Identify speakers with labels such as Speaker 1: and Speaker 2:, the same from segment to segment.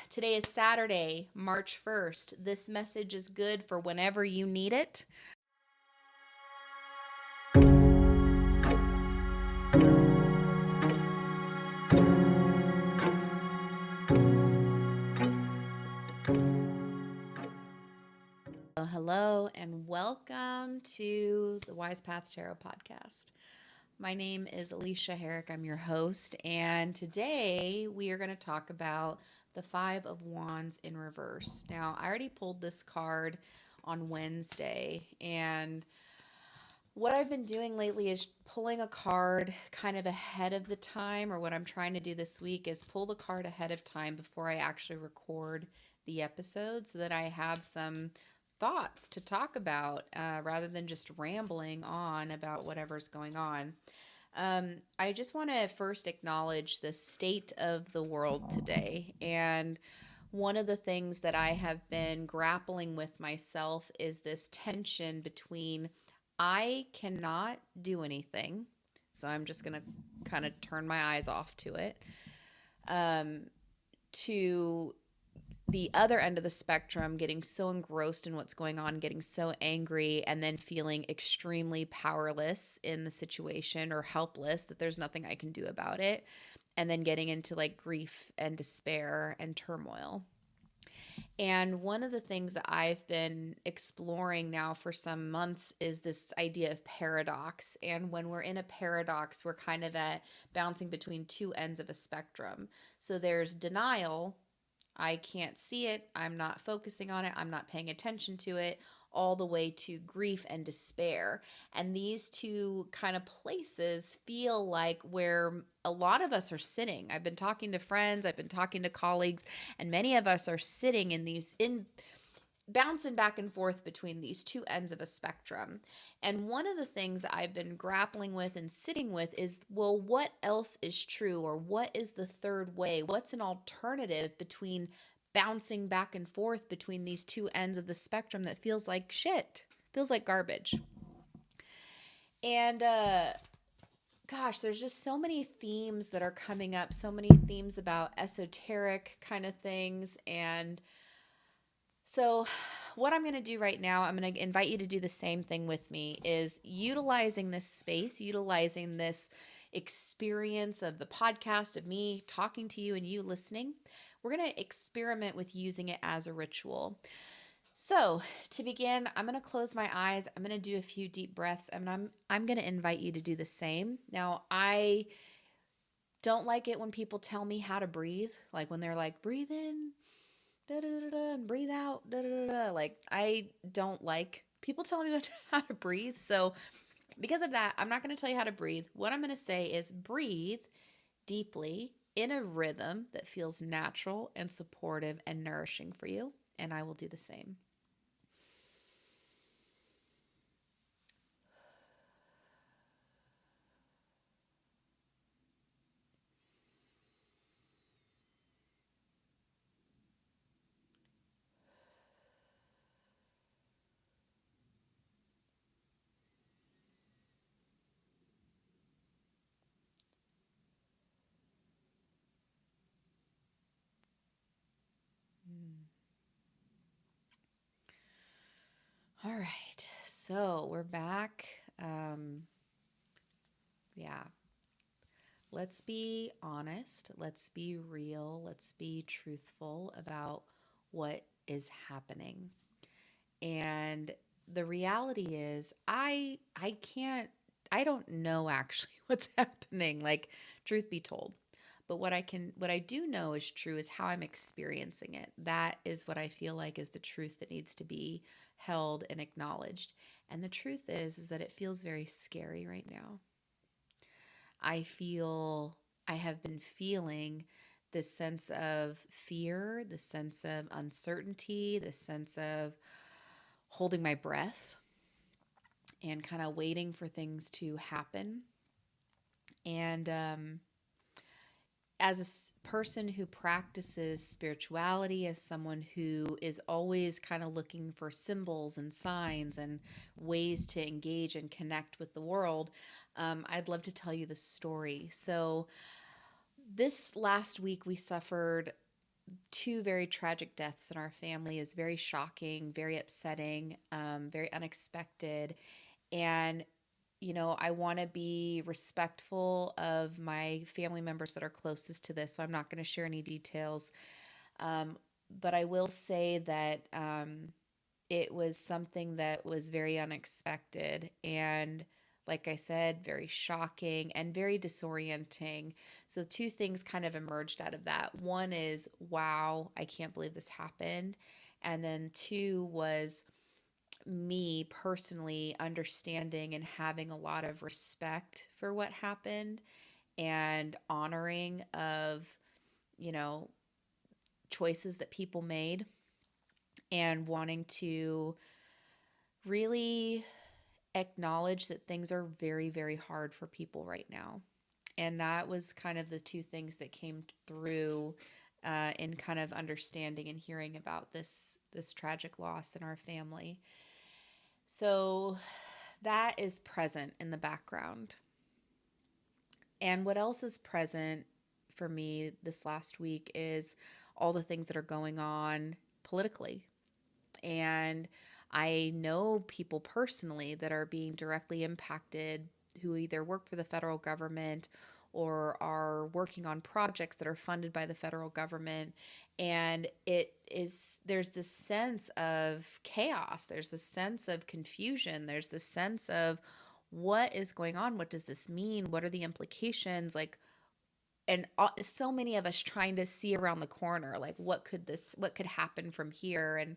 Speaker 1: today is Saturday, March 1st. This message is good for whenever you need it. Hello, and welcome to the Wise Path Tarot podcast. My name is Alicia Herrick. I'm your host, and today we are going to talk about the Five of Wands in reverse. Now, I already pulled this card on Wednesday, and what I've been doing lately is pulling a card kind of ahead of the time, or what I'm trying to do this week is pull the card ahead of time before I actually record the episode so that I have some thoughts to talk about rather than just rambling on about whatever's going on. I just want to first acknowledge the state of the world today. And one of the things that I have been grappling with myself is this tension between I cannot do anything. So I'm just going to kind of turn my eyes off to it. To the other end of the spectrum, getting so engrossed in what's going on, getting so angry, and then feeling extremely powerless in the situation or helpless that there's nothing I can do about it. And then getting into like grief and despair and turmoil. And one of the things that I've been exploring now for some months is this idea of paradox. And when we're in a paradox, we're kind of at bouncing between two ends of a spectrum. So there's denial. I can't see it. I'm not focusing on it. I'm not paying attention to it, all the way to grief and despair. And these two kind of places feel like where a lot of us are sitting. I've been talking to friends, I've been talking to colleagues, and many of us are sitting in bouncing back and forth between these two ends of a spectrum. And one of the things I've been grappling with and sitting with is, well, what else is true, or what is the third way? What's an alternative between bouncing back and forth between these two ends of the spectrum that feels like shit, feels like garbage? And gosh, there's just so many themes that are coming up, so many themes about esoteric kind of things. And so what I'm going to do right now, I'm going to invite you to do the same thing with me, is utilizing this space, utilizing this experience of the podcast, of me talking to you and you listening. We're going to experiment with using it as a ritual. So to begin, I'm going to close my eyes. I'm going to do a few deep breaths, and I'm going to invite you to do the same. Now, I don't like it when people tell me how to breathe, like when they're like, breathe in, da, da, da, da, and breathe out, da, da, da, da. Like, I don't like people telling me how to breathe. So because of that, I'm not going to tell you how to breathe. What I'm going to say is breathe deeply in a rhythm that feels natural and supportive and nourishing for you. And I will do the same. All right, so we're back. Yeah, let's be honest. Let's be real. Let's be truthful about what is happening. And the reality is, I don't know actually what's happening. Like, truth be told. But what I do know is true is how I'm experiencing it. That is what I feel like is the truth that needs to be held and acknowledged. And the truth is that it feels very scary right now. I have been feeling this sense of fear, this sense of uncertainty, this sense of holding my breath and kind of waiting for things to happen. And as a person who practices spirituality, as someone who is always kind of looking for symbols and signs and ways to engage and connect with the world, I'd love to tell you this story. So, this last week we suffered two very tragic deaths in our family is very shocking, very upsetting, very unexpected. And, I want to be respectful of my family members that are closest to this. So I'm not going to share any details. Um, but I will say that it was something that was very unexpected. And like I said, very shocking and very disorienting. So, two things kind of emerged out of that. One is, wow, I can't believe this happened. And then two was me personally understanding and having a lot of respect for what happened and honoring of, you know, choices that people made and wanting to really acknowledge that things are very, very hard for people right now. And that was kind of the two things that came through in kind of understanding and hearing about this tragic loss in our family. So that is present in the background. And what else is present for me this last week is all the things that are going on politically. And I know people personally that are being directly impacted who either work for the federal government or are working on projects that are funded by the federal government. And there's this sense of chaos, there's this sense of confusion, there's this sense of what is going on? What does this mean? What are the implications? Like, and so many of us trying to see around the corner, like what could happen from here? And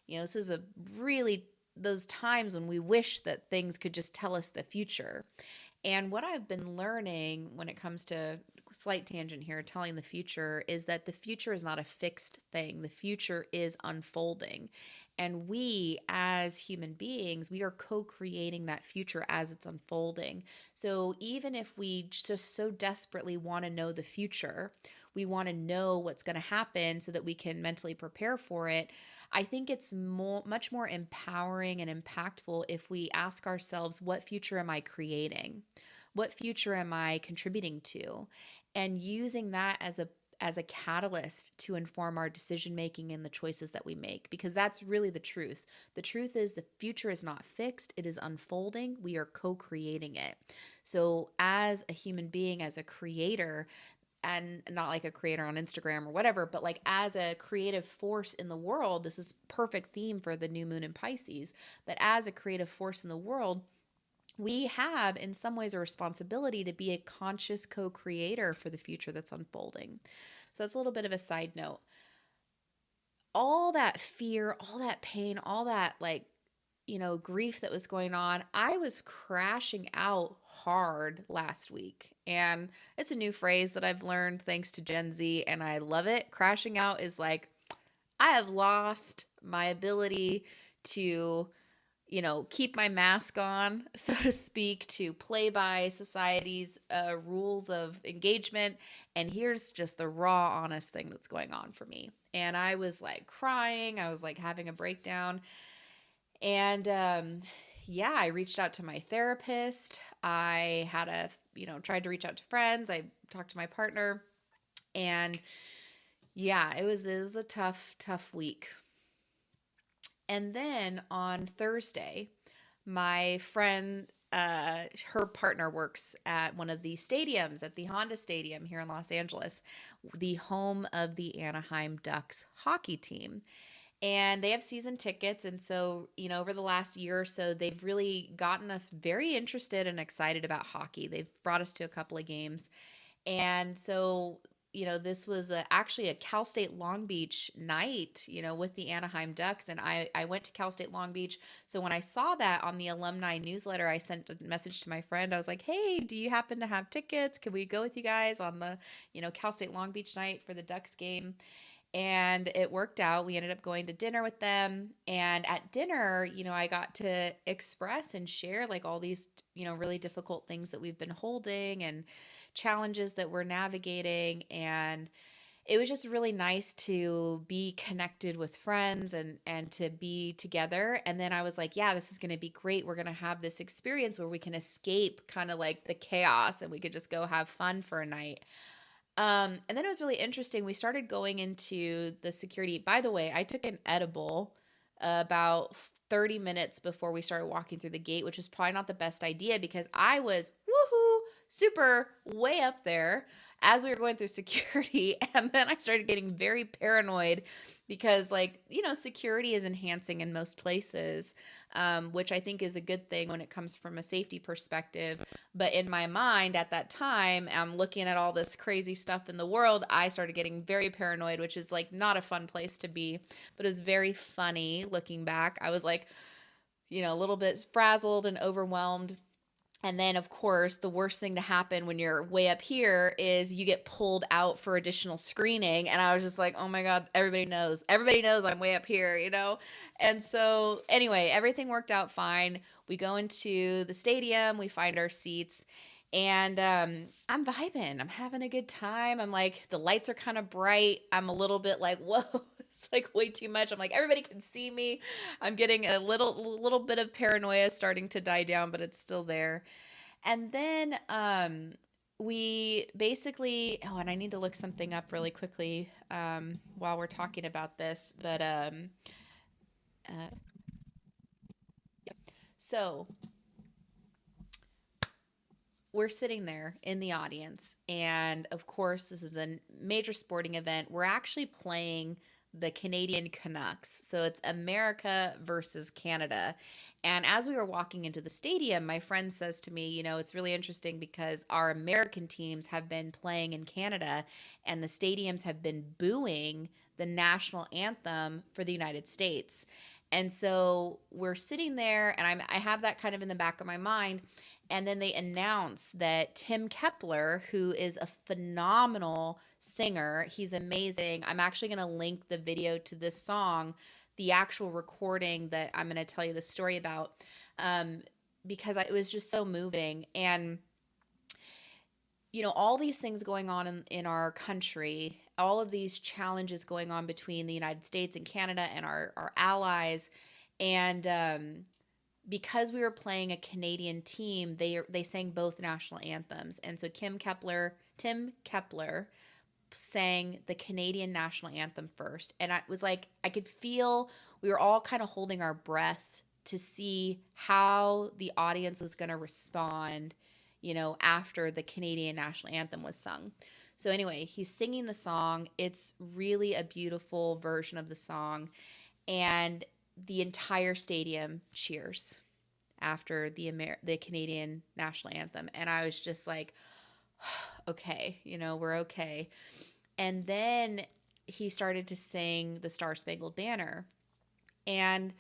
Speaker 1: this is a really those times when we wish that things could just tell us the future. And what I've been learning when it comes to slight tangent here, telling the future, is that the future is not a fixed thing. The future is unfolding. And we, as human beings, we are co creating that future as it's unfolding. So even if we just so desperately want to know the future, we want to know what's going to happen so that we can mentally prepare for it. I think it's much more empowering and impactful if we ask ourselves, what future am I creating? What future am I contributing to? And using that as a catalyst to inform our decision making and the choices that we make, because that's really the truth. The truth is the future is not fixed, it is unfolding. We are co-creating it. So as a human being, as a creator, and not like a creator on Instagram or whatever, but like as a creative force in the world, this is perfect theme for the new moon in Pisces. But as a creative force in the world, we have in some ways a responsibility to be a conscious co-creator for the future that's unfolding. So that's a little bit of a side note. All that fear, all that pain, all that grief that was going on, I was crashing out hard last week. And it's a new phrase that I've learned thanks to Gen Z, and I love it. Crashing out is like, I have lost my ability to, keep my mask on, so to speak, to play by society's rules of engagement. And here's just the raw, honest thing that's going on for me. And I was like crying, I was like having a breakdown. And yeah, I reached out to my therapist. I had tried to reach out to friends. I talked to my partner. And yeah, it was a tough week. And then on Thursday, my friend, her partner works at one of the stadiums at the Honda Stadium here in Los Angeles, the home of the Anaheim Ducks hockey team. And they have season tickets. And so, over the last year or so, they've really gotten us very interested and excited about hockey. They've brought us to a couple of games. And so, this was actually a Cal State Long Beach night, with the Anaheim Ducks. And I went to Cal State Long Beach. So when I saw that on the alumni newsletter, I sent a message to my friend. I was like, hey, do you happen to have tickets? Can we go with you guys on the, Cal State Long Beach night for the Ducks game? And it worked out. We ended up going to dinner with them. And at dinner, I got to express and share like all these, really difficult things that we've been holding and challenges that we're navigating. And it was just really nice to be connected with friends and to be together. And then I was like, yeah, this is going to be great. We're going to have this experience where we can escape kind of like the chaos and we could just go have fun for a night. And then it was really interesting. We started going into the security. By the way, I took an edible about 30 minutes before we started walking through the gate, which was probably not the best idea because I was woohoo super way up there as we were going through security. And then I started getting very paranoid because, like, security is enhancing in most places, which I think is a good thing when it comes from a safety perspective. But in my mind at that time, I'm looking at all this crazy stuff in the world. I started getting very paranoid, which is like not a fun place to be, but it was very funny looking back. I was like, a little bit frazzled and overwhelmed. And then, of course, the worst thing to happen when you're way up here is you get pulled out for additional screening. And I was just like, oh my God, everybody knows. Everybody knows I'm way up here. And so, anyway, everything worked out fine. We go into the stadium, we find our seats, and I'm vibing. I'm having a good time. I'm like, the lights are kind of bright. I'm a little bit like, whoa. It's like way too much. I'm like, everybody can see me. I'm getting a little bit of paranoia starting to die down, but it's still there. And then we basically, oh, and I need to look something up really quickly while we're talking about this. But uh, so we're sitting there in the audience. And of course, this is a major sporting event. We're actually playing the Canadian Canucks. So it's America versus Canada. And as we were walking into the stadium, my friend says to me, it's really interesting because our American teams have been playing in Canada and the stadiums have been booing the national anthem for the United States. And so we're sitting there, and I have that kind of in the back of my mind. And then they announce that Tim Kepler, who is a phenomenal singer, he's amazing. I'm actually going to link the video to this song, the actual recording that I'm going to tell you the story about, um, because it was just so moving. And all these things going on in our country, all of these challenges going on between the United States and Canada and our allies. And because we were playing a Canadian team, they sang both national anthems. And so Tim Kepler sang the Canadian national anthem first. And I was like, I could feel we were all kind of holding our breath to see how the audience was going to respond, after the Canadian national anthem was sung. So anyway, he's singing the song. It's really a beautiful version of the song. And the entire stadium cheers after the Canadian national anthem. And I was just like, okay, we're okay. And then he started to sing the Star Spangled Banner. And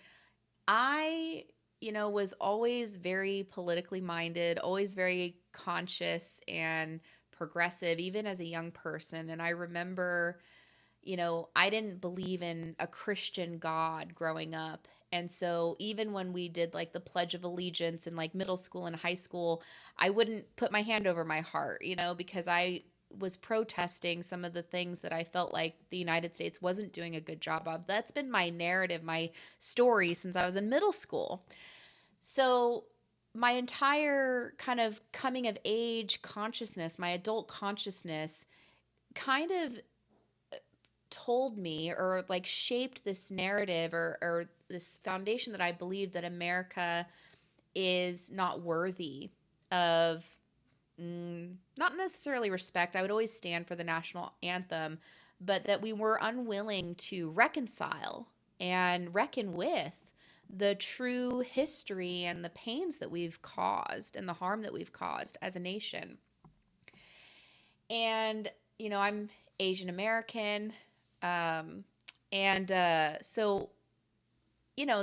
Speaker 1: I, was always very politically minded, always very conscious and progressive, even as a young person. And I remember, I didn't believe in a Christian God growing up. And so even when we did like the Pledge of Allegiance in like middle school and high school, I wouldn't put my hand over my heart, because I was protesting some of the things that I felt like the United States wasn't doing a good job of. That's been my narrative, my story since I was in middle school. So my entire kind of coming of age consciousness, my adult consciousness kind of told me or like shaped this narrative or this foundation that I believed that America is not worthy of not necessarily respect. I would always stand for the national anthem, but that we were unwilling to reconcile and reckon with the true history and the pains that we've caused and the harm that we've caused as a nation. And, I'm Asian American. Um, and so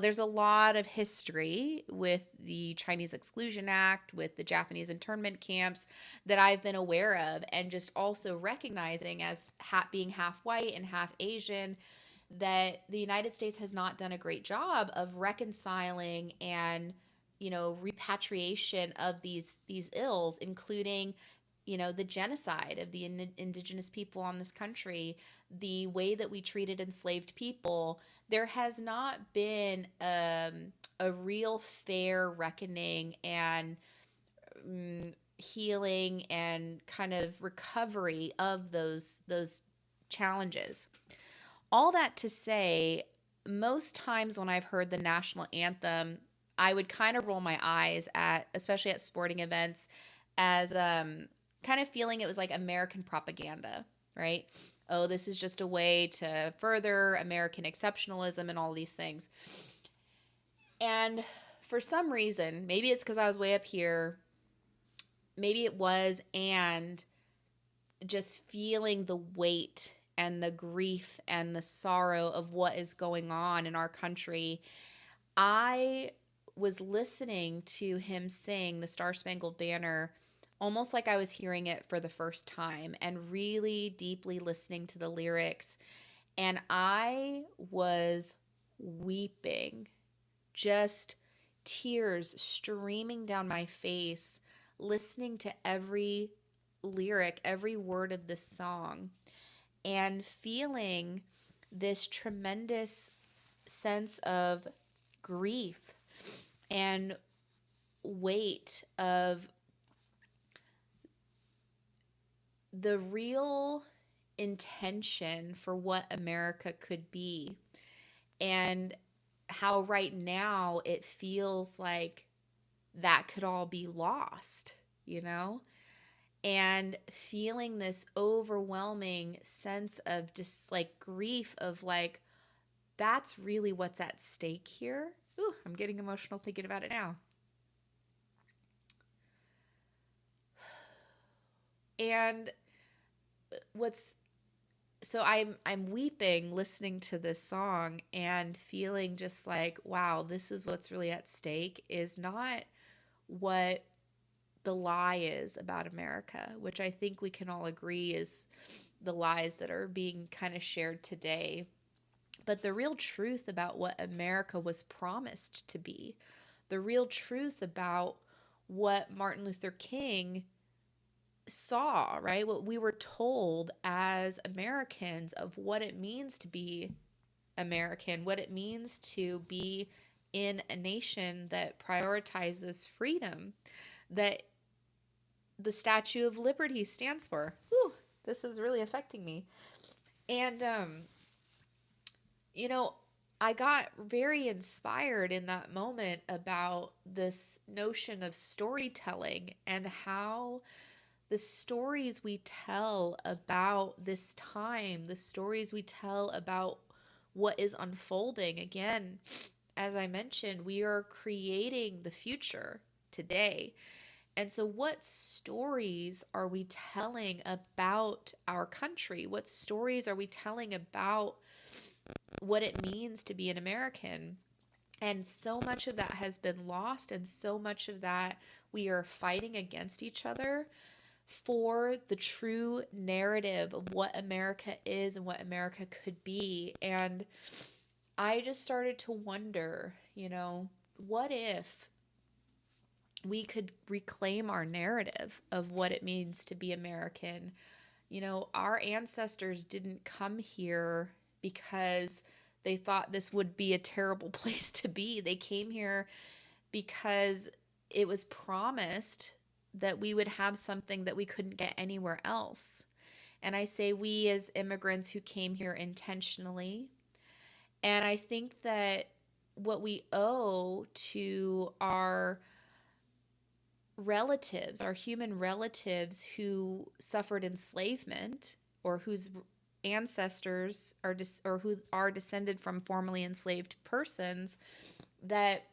Speaker 1: there's a lot of history with the Chinese Exclusion Act, with the Japanese internment camps that I've been aware of, and just also recognizing as being half white and half Asian that the United States has not done a great job of reconciling and repatriation of these ills, including the genocide of the indigenous people on this country, the way that we treated enslaved people. There has not been a real fair reckoning and healing and kind of recovery of those challenges. All that to say, most times when I've heard the national anthem, I would kind of roll my eyes at, especially at sporting events, as kind of feeling it was like American propaganda, right? Oh, this is just a way to further American exceptionalism and all these things. And for some reason, maybe it's because I was way up here, maybe it was, and just feeling the weight and the grief and the sorrow of what is going on in our country, I was listening to him sing the Star Spangled Banner almost like I was hearing it for the first time and really deeply listening to the lyrics. And I was weeping, just tears streaming down my face, listening to every lyric, every word of this song, and feeling this tremendous sense of grief and weight of the real intention for what America could be, and how right now it feels like that could all be lost, you know? And feeling this overwhelming sense of just like grief of like, that's really what's at stake here. Ooh, I'm getting emotional thinking about it now. And what's so I'm weeping listening to this song and feeling just like, wow, this is what's really at stake, is not what the lie is about America, which I think we can all agree is the lies that are being kind of shared today. But the real truth about what America was promised to be, the real truth about what Martin Luther King saw, right? What we were told as Americans of what it means to be American, what it means to be in a nation that prioritizes freedom, that the Statue of Liberty stands for. Whew, this is really affecting me. And, you know, I got very inspired in that moment about this notion of storytelling and how the stories we tell about this time, the stories we tell about what is unfolding. Again, as I mentioned, we are creating the future today. And so, what stories are we telling about our country? What stories are we telling about what it means to be an American? And so much of that has been lost, and so much of that we are fighting against each other for the true narrative of what America is and what America could be. And I just started to wonder, what if we could reclaim our narrative of what it means to be American? Our ancestors didn't come here because they thought this would be a terrible place to be. They came here because it was promised that we would have something that we couldn't get anywhere else. And I say we as immigrants who came here intentionally. And I think that what we owe to our relatives, our human relatives who suffered enslavement, or whose ancestors are or who are descended from formerly enslaved persons, that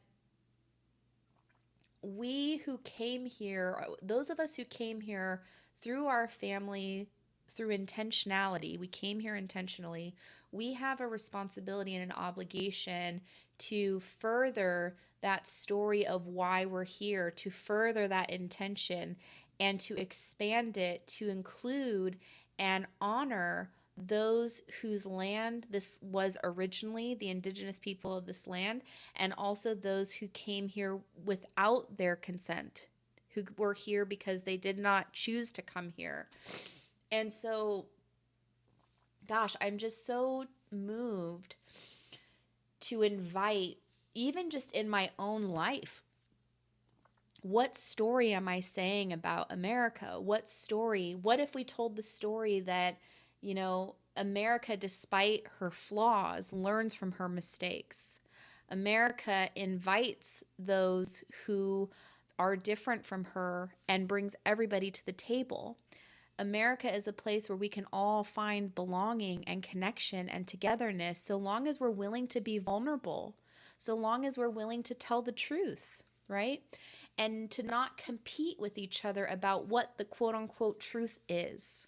Speaker 1: we who came here, those of us who came here through our family, through intentionality, we came here intentionally, we have a responsibility and an obligation to further that story of why we're here, to further that intention, and to expand it to include and honor those whose land this was originally, the indigenous people of this land, and also those who came here without their consent, who were here because they did not choose to come here. And so, gosh, I'm just so moved to invite, even just in my own life, What story am I saying about America? What if we told the story that, America, despite her flaws, learns from her mistakes? America invites those who are different from her and brings everybody to the table. America is a place where we can all find belonging and connection and togetherness so long as we're willing to be vulnerable, so long as we're willing to tell the truth, right? And to not compete with each other about what the quote unquote truth is.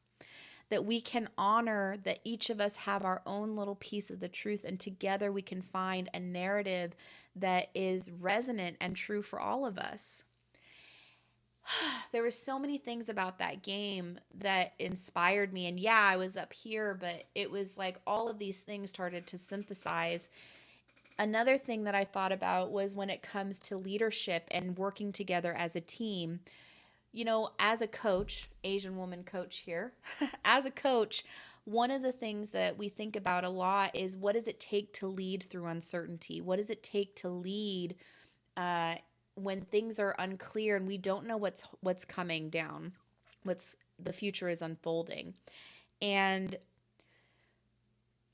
Speaker 1: That we can honor that each of us have our own little piece of the truth, and together we can find a narrative that is resonant and true for all of us. There were so many things about that game that inspired me. And yeah, I was up here, but it was like all of these things started to synthesize. Another thing that I thought about was when it comes to leadership and working together as a team. As a coach, Asian woman coach here, as a coach, one of the things that we think about a lot is, what does it take to lead through uncertainty? What does it take to lead uh, when things are unclear and we don't know what's coming down, what's the future is unfolding. And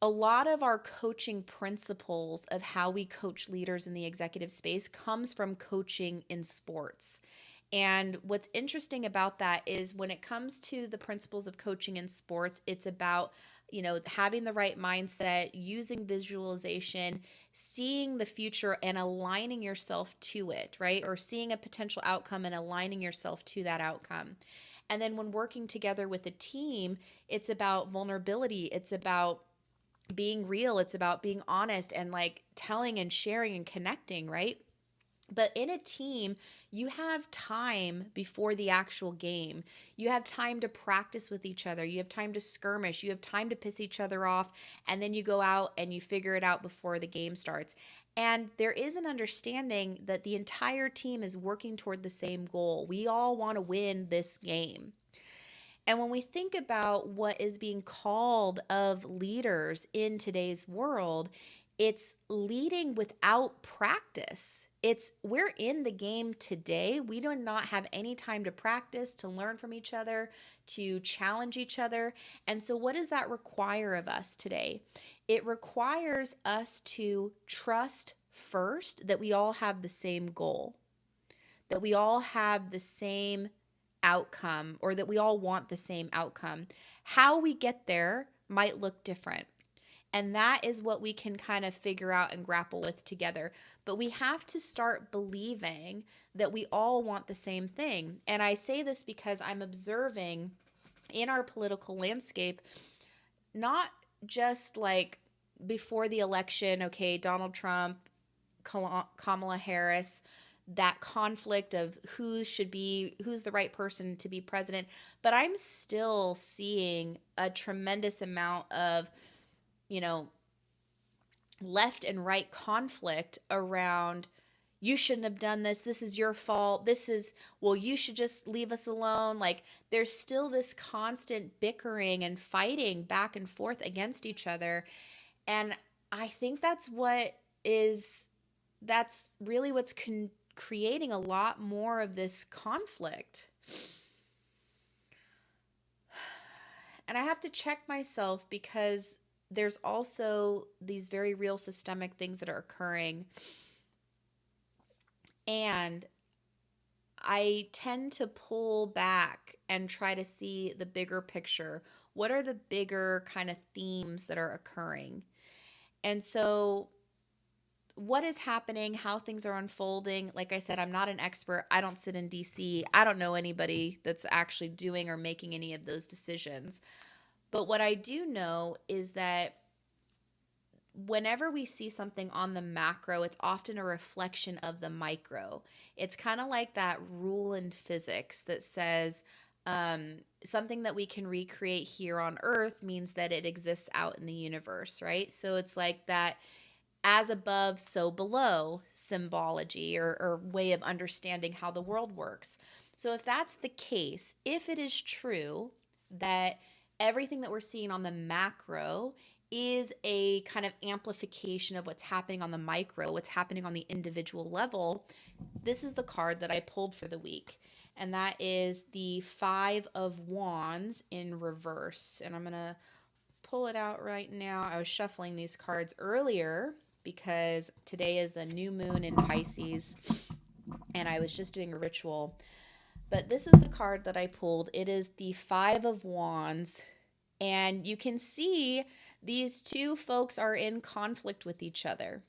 Speaker 1: a lot of our coaching principles of how we coach leaders in the executive space comes from coaching in sports. And what's interesting about that is, when it comes to the principles of coaching in sports, it's about, having the right mindset, using visualization, seeing the future and aligning yourself to it, right? Or seeing a potential outcome and aligning yourself to that outcome. And then when working together with a team, it's about vulnerability. It's about being real. It's about being honest and like telling and sharing and connecting, right? But in a team, you have time before the actual game. You have time to practice with each other. You have time to skirmish. You have time to piss each other off. And then you go out and you figure it out before the game starts. And there is an understanding that the entire team is working toward the same goal. We all want to win this game. And when we think about what is being called of leaders in today's world, it's leading without practice. We're in the game today. We do not have any time to practice, to learn from each other, to challenge each other. And so what does that require of us today? It requires us to trust first that we all have the same goal, that we all have the same outcome, or that we all want the same outcome. How we get there might look different. And that is what we can kind of figure out and grapple with together. But we have to start believing that we all want the same thing. And I say this because I'm observing in our political landscape, not just like before the election, okay, Donald Trump, Kamala Harris, that conflict of who's the right person to be president. But I'm still seeing a tremendous amount of, left and right conflict around, you shouldn't have done this. This is your fault. You should just leave us alone. Like, there's still this constant bickering and fighting back and forth against each other. And I think that's really what's creating a lot more of this conflict. And I have to check myself, because there's also these very real systemic things that are occurring. And I tend to pull back and try to see the bigger picture. What are the bigger kind of themes that are occurring? And so what is happening, how things are unfolding. Like I said, I'm not an expert. I don't sit in DC. I don't know anybody that's actually doing or making any of those decisions. But what I do know is that whenever we see something on the macro, it's often a reflection of the micro. It's kind of like that rule in physics that says something that we can recreate here on Earth means that it exists out in the universe, right? So it's like that as above, so below symbology or way of understanding how the world works. So if that's the case, if it is true that everything that we're seeing on the macro is a kind of amplification of what's happening on the micro, what's happening on the individual level, this is the card that I pulled for the week. And that is the Five of Wands in reverse. And I'm going to pull it out right now. I was shuffling these cards earlier because today is a new moon in Pisces, and I was just doing a ritual. But this is the card that I pulled. It is the Five of Wands. And you can see these two folks are in conflict with each other.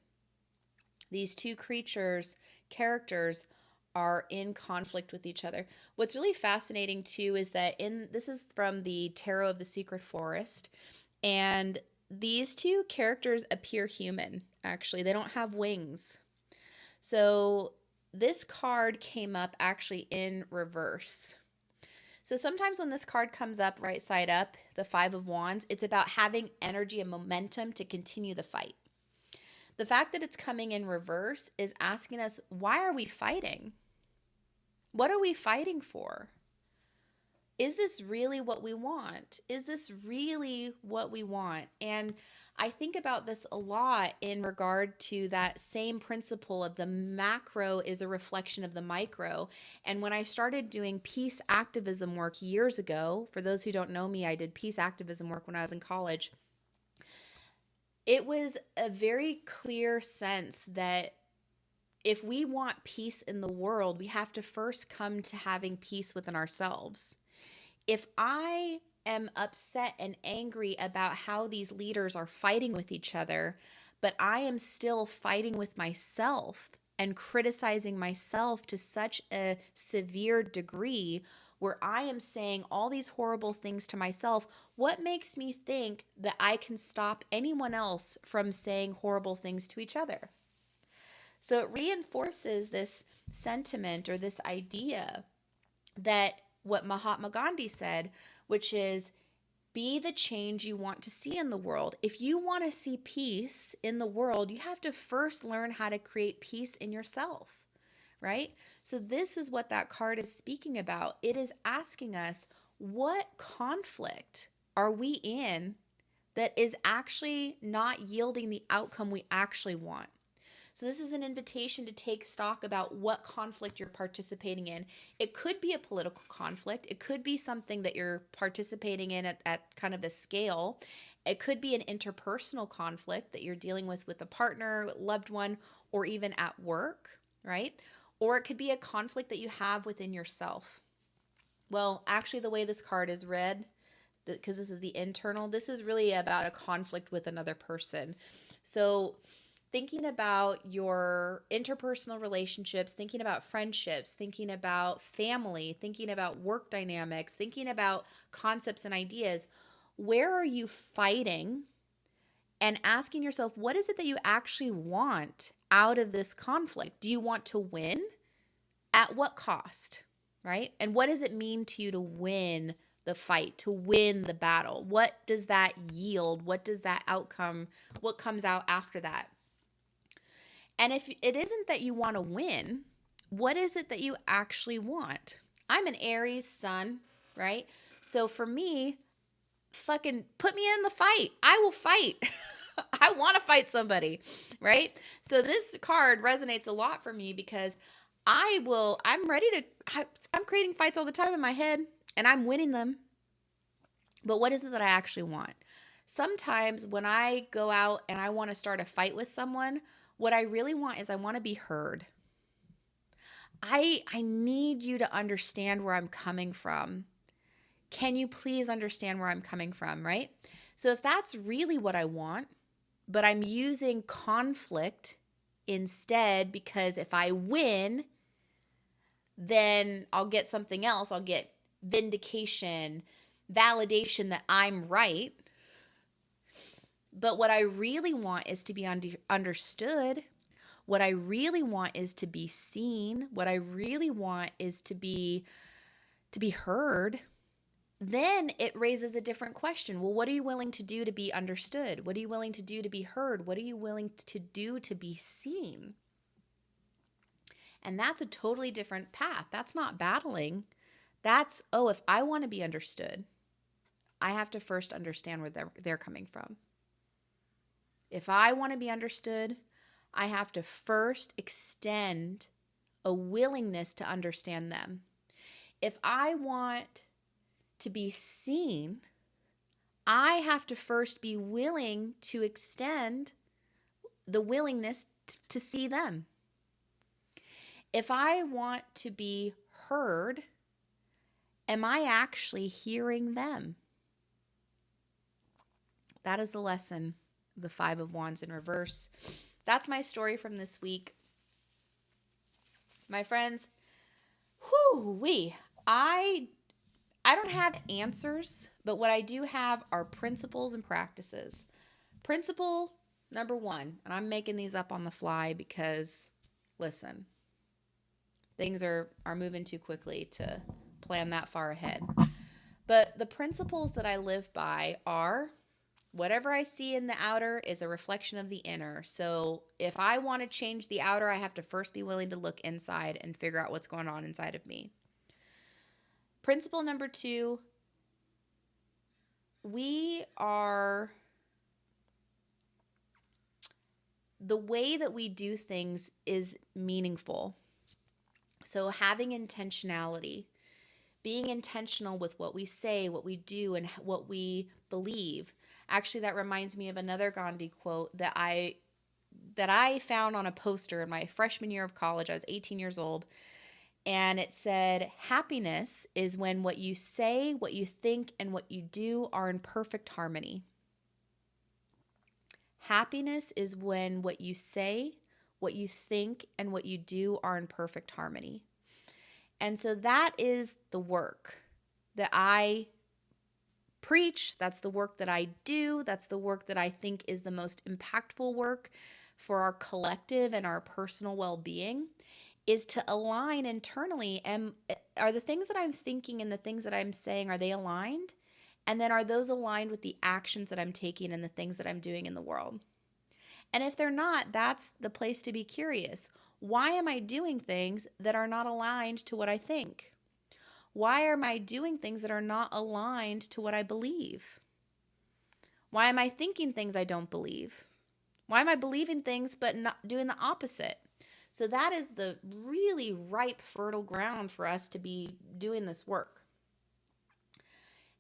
Speaker 1: These two characters are in conflict with each other. What's really fascinating too is that this is from the Tarot of the Secret Forest, and these two characters appear human, actually. They don't have wings. So this card came up actually in reverse. So sometimes when this card comes up right side up, the Five of Wands, it's about having energy and momentum to continue the fight. The fact that it's coming in reverse is asking us, why are we fighting? What are we fighting for? Is this really what we want? Is this really what we want? And I think about this a lot in regard to that same principle of the macro is a reflection of the micro. And when I started doing peace activism work years ago, for those who don't know me, I did peace activism work when I was in college. It was a very clear sense that if we want peace in the world, we have to first come to having peace within ourselves. If I am upset and angry about how these leaders are fighting with each other, but I am still fighting with myself and criticizing myself to such a severe degree where I am saying all these horrible things to myself, what makes me think that I can stop anyone else from saying horrible things to each other? So it reinforces this sentiment or this idea that what Mahatma Gandhi said, which is be the change you want to see in the world. If you want to see peace in the world, you have to first learn how to create peace in yourself, right? So this is what that card is speaking about. It is asking us, what conflict are we in that is actually not yielding the outcome we actually want? So this is an invitation to take stock about what conflict you're participating in. It could be a political conflict. It could be something that you're participating in at kind of a scale. It could be an interpersonal conflict that you're dealing with a partner, loved one, or even at work, right? Or it could be a conflict that you have within yourself. Well, actually, the way this card is read, because this is the internal, this is really about a conflict with another person. So thinking about your interpersonal relationships, thinking about friendships, thinking about family, thinking about work dynamics, thinking about concepts and ideas, where are you fighting? And asking yourself, what is it that you actually want out of this conflict? Do you want to win? At what cost, right? And what does it mean to you to win the fight, to win the battle? What does that yield? What does that outcome, what comes out after that? And if it isn't that you want to win, what is it that you actually want? I'm an Aries sun, right? So for me, fucking put me in the fight. I will fight. I want to fight somebody, right? So this card resonates a lot for me because I'm creating fights all the time in my head and I'm winning them. But what is it that I actually want? Sometimes when I go out and I want to start a fight with someone, what I really want is I want to be heard. I need you to understand where I'm coming from. Can you please understand where I'm coming from, right? So if that's really what I want, but I'm using conflict instead, because if I win, then I'll get something else. I'll get vindication, validation that I'm right. But what I really want is to be understood. What I really want is to be seen. What I really want is to be heard. Then it raises a different question. Well, what are you willing to do to be understood? What are you willing to do to be heard? What are you willing to do to be seen? And that's a totally different path. That's not battling. That's, if I want to be understood, I have to first understand where they're coming from. If I want to be understood, I have to first extend a willingness to understand them. If I want to be seen, I have to first be willing to extend the willingness to see them. If I want to be heard, am I actually hearing them? That is the lesson of the Five of Wands in reverse. That's my story from this week. My friends, I don't have answers, but what I do have are principles and practices. Principle number 1, and I'm making these up on the fly because, listen, things are moving too quickly to plan that far ahead. But the principles that I live by are whatever I see in the outer is a reflection of the inner. So if I want to change the outer, I have to first be willing to look inside and figure out what's going on inside of me. Principle number 2, the way that we do things is meaningful. So having intentionality, being intentional with what we say, what we do, and what we believe. Actually, that reminds me of another Gandhi quote that I found on a poster in my freshman year of college. I was 18 years old. And it said, happiness is when what you say, what you think, and what you do are in perfect harmony. Happiness is when what you say, what you think, and what you do are in perfect harmony. And so that is the work that I preach. That's the work that I do. That's the work that I think is the most impactful work for our collective and our personal well-being, is to align internally. And are the things that I'm thinking and the things that I'm saying, are they aligned? And then are those aligned with the actions that I'm taking and the things that I'm doing in the world? And if they're not, that's the place to be curious. Why am I doing things that are not aligned to what I think? Why am I doing things that are not aligned to what I believe? Why am I thinking things I don't believe? Why am I believing things but not doing the opposite? So that is the really ripe, fertile ground for us to be doing this work.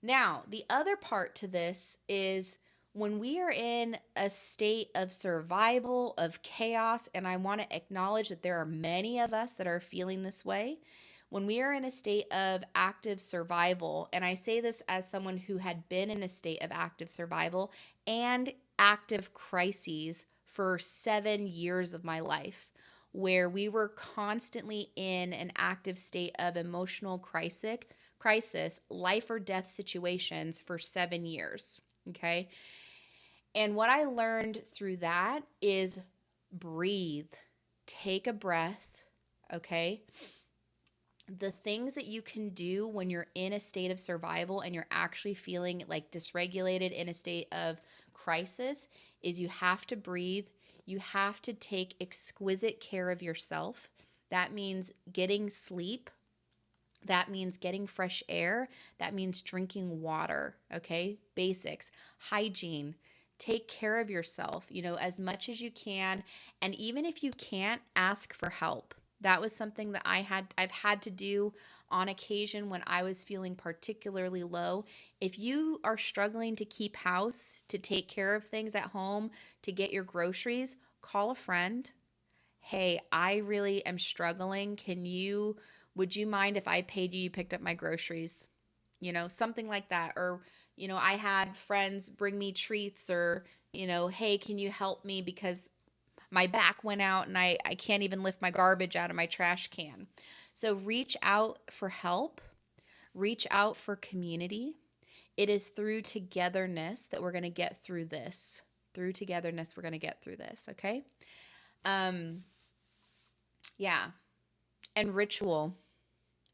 Speaker 1: Now, the other part to this is when we are in a state of survival, of chaos, and I want to acknowledge that there are many of us that are feeling this way. When we are in a state of active survival, and I say this as someone who had been in a state of active survival and active crises for 7 years of my life, where we were constantly in an active state of emotional crisis, life or death situations for 7 years, okay? And what I learned through that is breathe, take a breath, okay? The things that you can do when you're in a state of survival and you're actually feeling like dysregulated in a state of crisis is you have to breathe. You have to take exquisite care of yourself. That means getting sleep. That means getting fresh air. That means drinking water, okay? Basics, hygiene. Take care of yourself, as much as you can. And even if you can't, ask for help. That was something that I've had to do on occasion when I was feeling particularly low. If you are struggling to keep house, to take care of things at home, to get your groceries, call a friend. Hey, I really am struggling. Would you mind if I paid you picked up my groceries? Something like that. Or, I had friends bring me treats or, hey, can you help me because my back went out and I can't even lift my garbage out of my trash can. So reach out for help. Reach out for community. It is through togetherness that we're going to get through this. Through togetherness, we're going to get through this, okay? Yeah. And ritual.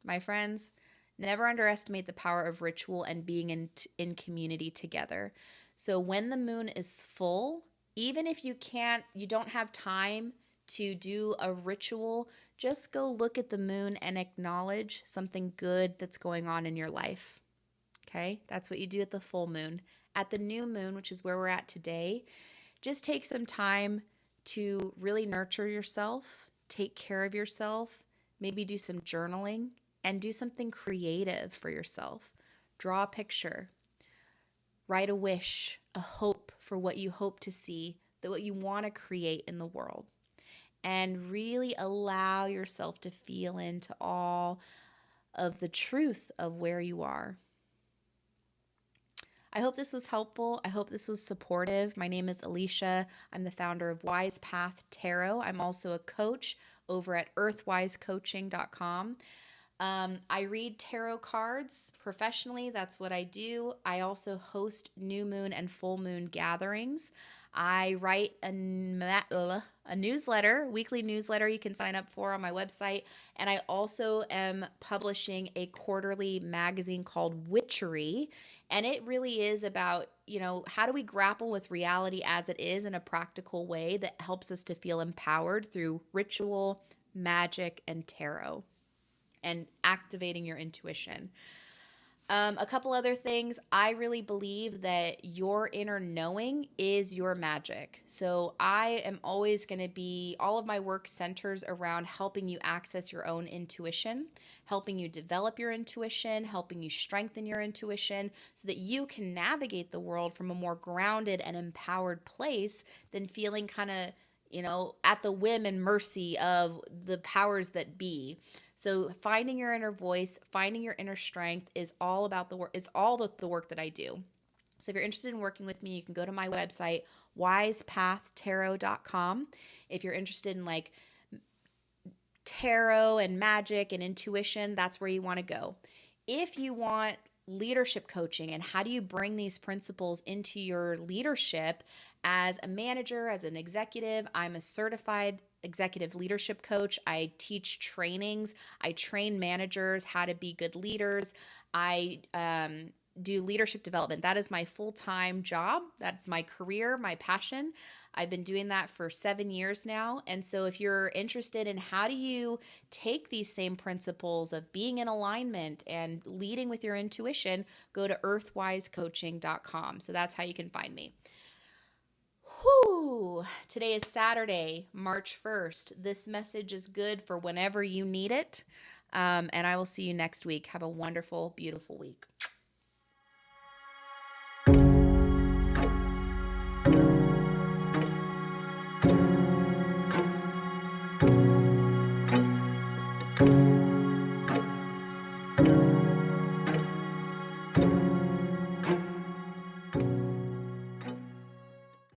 Speaker 1: My friends, never underestimate the power of ritual and being in community together. So when the moon is full, even if you don't have time to do a ritual, just go look at the moon and acknowledge something good that's going on in your life. Okay? That's what you do at the full moon. At the new moon, which is where we're at today, just take some time to really nurture yourself, take care of yourself, maybe do some journaling and do something creative for yourself. Draw a picture, write a wish, a hope for what you hope to see, that what you want to create in the world. And really allow yourself to feel into all of the truth of where you are. I hope this was helpful. I hope this was supportive. My name is Alicia. I'm the founder of Wise Path Tarot. I'm also a coach over at earthwisecoaching.com. I read tarot cards professionally. That's what I do. I also host new moon and full moon gatherings. I write a newsletter, weekly newsletter you can sign up for on my website. And I also am publishing a quarterly magazine called Witchery. And it really is about, how do we grapple with reality as it is in a practical way that helps us to feel empowered through ritual, magic, and tarot, and activating your intuition. A couple other things. I really believe that your inner knowing is your magic. So I am always going to be, all of my work centers around helping you access your own intuition, helping you develop your intuition, helping you strengthen your intuition so that you can navigate the world from a more grounded and empowered place than feeling kind of, at the whim and mercy of the powers that be. So finding your inner voice, finding your inner strength is all about the work. It's all the work that I do. So if you're interested in working with me, you can go to my website, wisepathtarot.com. If you're interested in like tarot and magic and intuition, that's where you want to go. If you want leadership coaching and how do you bring these principles into your leadership as a manager, as an executive, I'm a certified executive leadership coach. I teach trainings. I train managers how to be good leaders. I do leadership development. That is my full-time job. That's my career, my passion. I've been doing that for 7 years now. And so if you're interested in how do you take these same principles of being in alignment and leading with your intuition, go to earthwisecoaching.com. So that's how you can find me. Whew. Today is Saturday, March 1st. This message is good for whenever you need it. And I will see you next week. Have a wonderful, beautiful week.